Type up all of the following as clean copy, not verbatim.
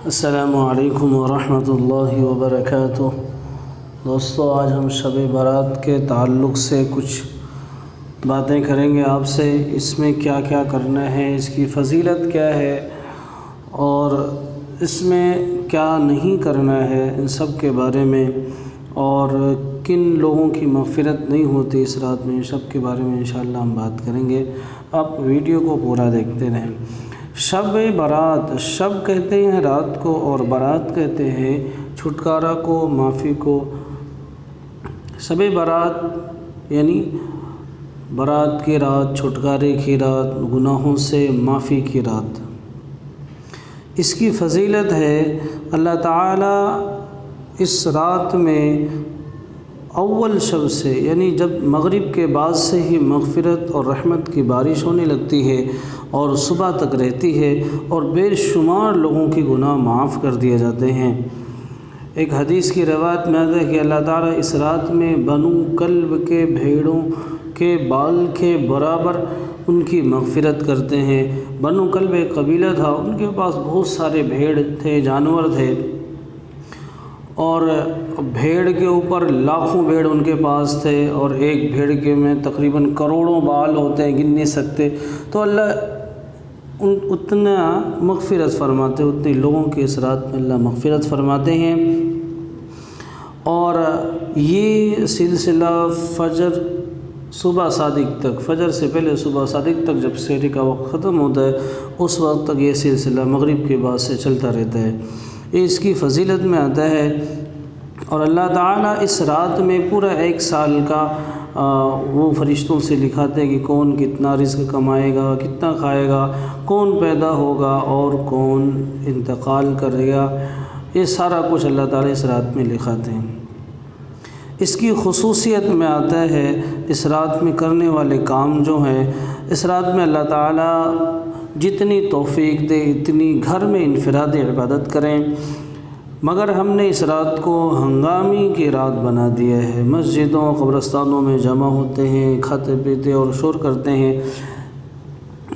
السلام علیکم ورحمۃ اللہ وبرکاتہ۔ دوستو، آج ہم شب برات کے تعلق سے کچھ باتیں کریں گے آپ سے۔ اس میں کیا کیا کرنا ہے، اس کی فضیلت کیا ہے اور اس میں کیا نہیں کرنا ہے، ان سب کے بارے میں، اور کن لوگوں کی مغفرت نہیں ہوتی اس رات میں، ان سب کے بارے میں انشاءاللہ ہم بات کریں گے۔ آپ ویڈیو کو پورا دیکھتے رہیں۔ شب برات، شب کہتے ہیں رات کو اور برات کہتے ہیں چھٹکارا کو، معافی کو۔ شب برات یعنی برات کی رات، چھٹکارے کی رات، گناہوں سے معافی کی رات۔ اس کی فضیلت ہے اللہ تعالیٰ اس رات میں اول شب سے، یعنی جب مغرب کے بعد سے ہی مغفرت اور رحمت کی بارش ہونے لگتی ہے اور صبح تک رہتی ہے، اور بے شمار لوگوں کے گناہ معاف کر دیے جاتے ہیں۔ ایک حدیث کی روایت میں آتا ہے کہ اللہ تعالیٰ اس رات میں بنو کلب کے بھیڑوں کے بال کے برابر ان کی مغفرت کرتے ہیں۔ بنو کلب ایک قبیلہ تھا، ان کے پاس بہت سارے بھیڑ تھے، جانور تھے، اور بھیڑ کے اوپر لاکھوں بھیڑ ان کے پاس تھے، اور ایک بھیڑ کے میں تقریباً کروڑوں بال ہوتے ہیں، گن نہیں سکتے۔ تو اللہ اتنا مغفرت فرماتے، اتنے لوگوں کے اس رات میں اللہ مغفرت فرماتے ہیں۔ اور یہ سلسلہ فجر صبح صادق تک، فجر سے پہلے صبح صادق تک جب سحری کا وقت ختم ہوتا ہے، اس وقت تک یہ سلسلہ مغرب کے بعد سے چلتا رہتا ہے۔ یہ اس کی فضیلت میں آتا ہے۔ اور اللہ تعالیٰ اس رات میں پورا ایک سال کا وہ فرشتوں سے لکھاتے ہیں کہ کون کتنا رزق کمائے گا، کتنا کھائے گا، کون پیدا ہوگا اور کون انتقال کرے گا۔ یہ سارا کچھ اللہ تعالیٰ اس رات میں لکھاتے ہیں۔ اس کی خصوصیت میں آتا ہے اس رات میں کرنے والے کام جو ہیں، اس رات میں اللہ تعالیٰ جتنی توفیق دے اتنی گھر میں انفراد عبادت کریں، مگر ہم نے اس رات کو ہنگامی کی رات بنا دیا ہے۔ مسجدوں، قبرستانوں میں جمع ہوتے ہیں، کھاتے پیتے اور شور کرتے ہیں۔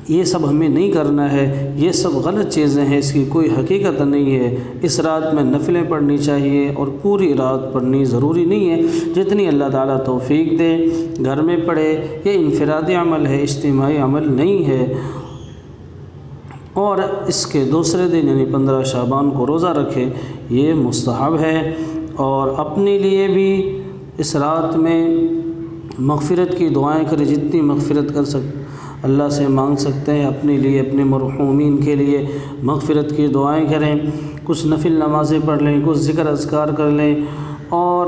یہ سب ہمیں نہیں کرنا ہے، یہ سب غلط چیزیں ہیں، اس کی کوئی حقیقت نہیں ہے۔ اس رات میں نفلیں پڑھنی چاہیے، اور پوری رات پڑھنی ضروری نہیں ہے، جتنی اللہ تعالیٰ توفیق دے گھر میں پڑھے۔ یہ انفرادی عمل ہے، اجتماعی عمل نہیں ہے۔ اور اس کے دوسرے دن یعنی 15 شعبان کو روزہ رکھے، یہ مستحب ہے۔ اور اپنے لیے بھی اس رات میں مغفرت کی دعائیں کریں، جتنی مغفرت کر اللہ سے مانگ سکتے ہیں، اپنے لیے، اپنے مرحومین کے لیے مغفرت کی دعائیں کریں۔ کچھ نفل نمازیں پڑھ لیں، کچھ ذکر اذکار کر لیں، اور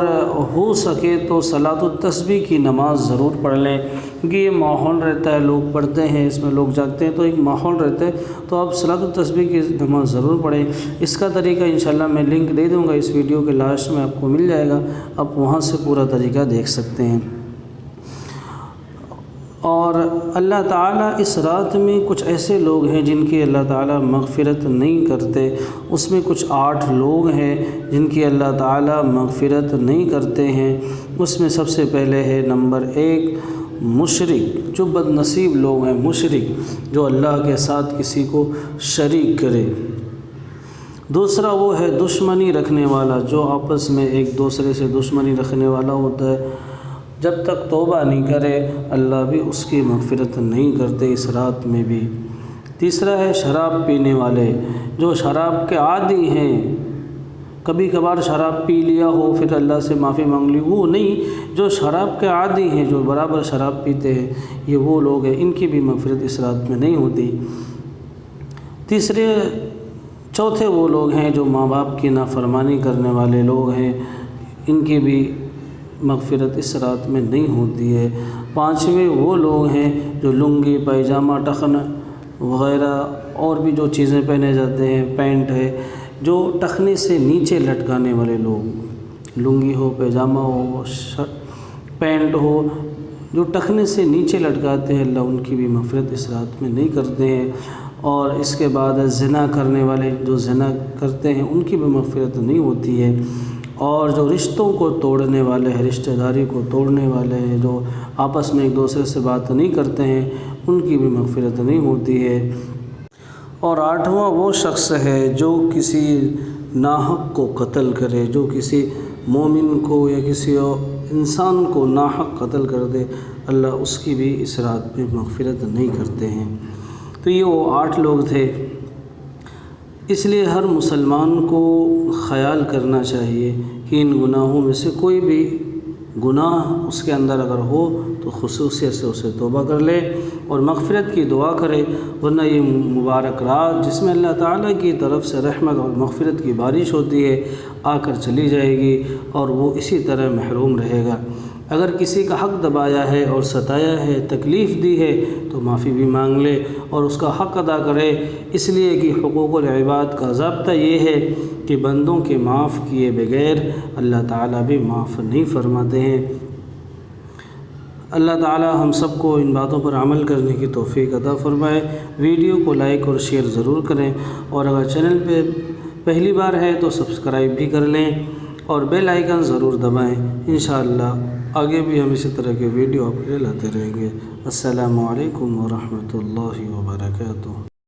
ہو سکے تو صلاۃ التسبیح کی نماز ضرور پڑھ لیں، کیونکہ یہ ماحول رہتا ہے، لوگ پڑھتے ہیں، اس میں لوگ جاگتے ہیں، تو ایک ماحول رہتا ہے۔ تو آپ صلاۃ التسبیح کی نماز ضرور پڑھیں۔ اس کا طریقہ انشاءاللہ میں لنک دے دوں گا، اس ویڈیو کے لاسٹ میں آپ کو مل جائے گا، آپ وہاں سے پورا طریقہ دیکھ سکتے ہیں۔ اور اللہ تعالیٰ اس رات میں کچھ ایسے لوگ ہیں جن کی اللہ تعالیٰ مغفرت نہیں کرتے۔ اس میں کچھ 8 لوگ ہیں جن کی اللہ تعالیٰ مغفرت نہیں کرتے ہیں۔ اس میں سب سے پہلے ہے نمبر 1 مشرک، جو بد نصیب لوگ ہیں، مشرک جو اللہ کے ساتھ کسی کو شریک کرے۔ دوسرا وہ ہے دشمنی رکھنے والا، جو آپس میں ایک دوسرے سے دشمنی رکھنے والا ہوتا ہے، جب تک توبہ نہیں کرے اللہ بھی اس کی مغفرت نہیں کرتے اس رات میں بھی۔ تیسرا ہے شراب پینے والے، جو شراب کے عادی ہیں، کبھی کبھار شراب پی لیا ہو پھر اللہ سے معافی مانگ لی، وہ نہیں، جو شراب کے عادی ہیں، جو برابر شراب پیتے ہیں، یہ وہ لوگ ہیں، ان کی بھی مغفرت اس رات میں نہیں ہوتی۔ چوتھے وہ لوگ ہیں جو ماں باپ کی نافرمانی کرنے والے لوگ ہیں، ان کی بھی مغفرت اس رات میں نہیں ہوتی ہے۔ 5ویں وہ لوگ ہیں جو لنگی، پائجامہ، ٹخن وغیرہ اور بھی جو چیزیں پہنے جاتے ہیں، پینٹ ہے، جو ٹخنے سے نیچے لٹکانے والے لوگ، لنگی ہو، پائجامہ ہو، پینٹ ہو، جو ٹخنے سے نیچے لٹکاتے ہیں، اللہ ان کی بھی مغفرت اس رات میں نہیں کرتے ہیں۔ اور اس کے بعد زنا کرنے والے، جو زنا کرتے ہیں، ان کی بھی مغفرت نہیں ہوتی ہے۔ اور جو رشتوں کو توڑنے والے ہیں، رشتہ داری کو توڑنے والے ہیں، جو آپس میں ایک دوسرے سے بات نہیں کرتے ہیں، ان کی بھی مغفرت نہیں ہوتی ہے۔ اور آٹھواں وہ شخص ہے جو کسی ناحق کو قتل کرے، جو کسی مومن کو یا کسی انسان کو ناحق قتل کر دے، اللہ اس کی بھی اس رات میں مغفرت نہیں کرتے ہیں۔ تو یہ وہ 8 لوگ تھے۔ اس لیے ہر مسلمان کو خیال کرنا چاہیے کہ ان گناہوں میں سے کوئی بھی گناہ اس کے اندر اگر ہو تو خصوصیت سے اسے توبہ کر لے اور مغفرت کی دعا کرے، ورنہ یہ مبارک رات جس میں اللہ تعالیٰ کی طرف سے رحمت اور مغفرت کی بارش ہوتی ہے آ کر چلی جائے گی اور وہ اسی طرح محروم رہے گا۔ اگر کسی کا حق دبایا ہے اور ستایا ہے، تکلیف دی ہے تو معافی بھی مانگ لے اور اس کا حق ادا کرے، اس لیے کہ حقوق العباد کا ضابطہ یہ ہے کہ بندوں کے معاف کیے بغیر اللہ تعالیٰ بھی معاف نہیں فرماتے ہیں۔ اللہ تعالیٰ ہم سب کو ان باتوں پر عمل کرنے کی توفیق عطا فرمائے۔ ویڈیو کو لائک اور شیئر ضرور کریں، اور اگر چینل پہ پہلی بار ہے تو سبسکرائب بھی کر لیں اور بیل آئیکن ضرور دبائیں۔ انشاءاللہ آگے بھی ہم اسی طرح کے ویڈیو آپ کے لیے لاتے رہیں گے۔ السلام علیکم ورحمۃ اللہ وبرکاتہ۔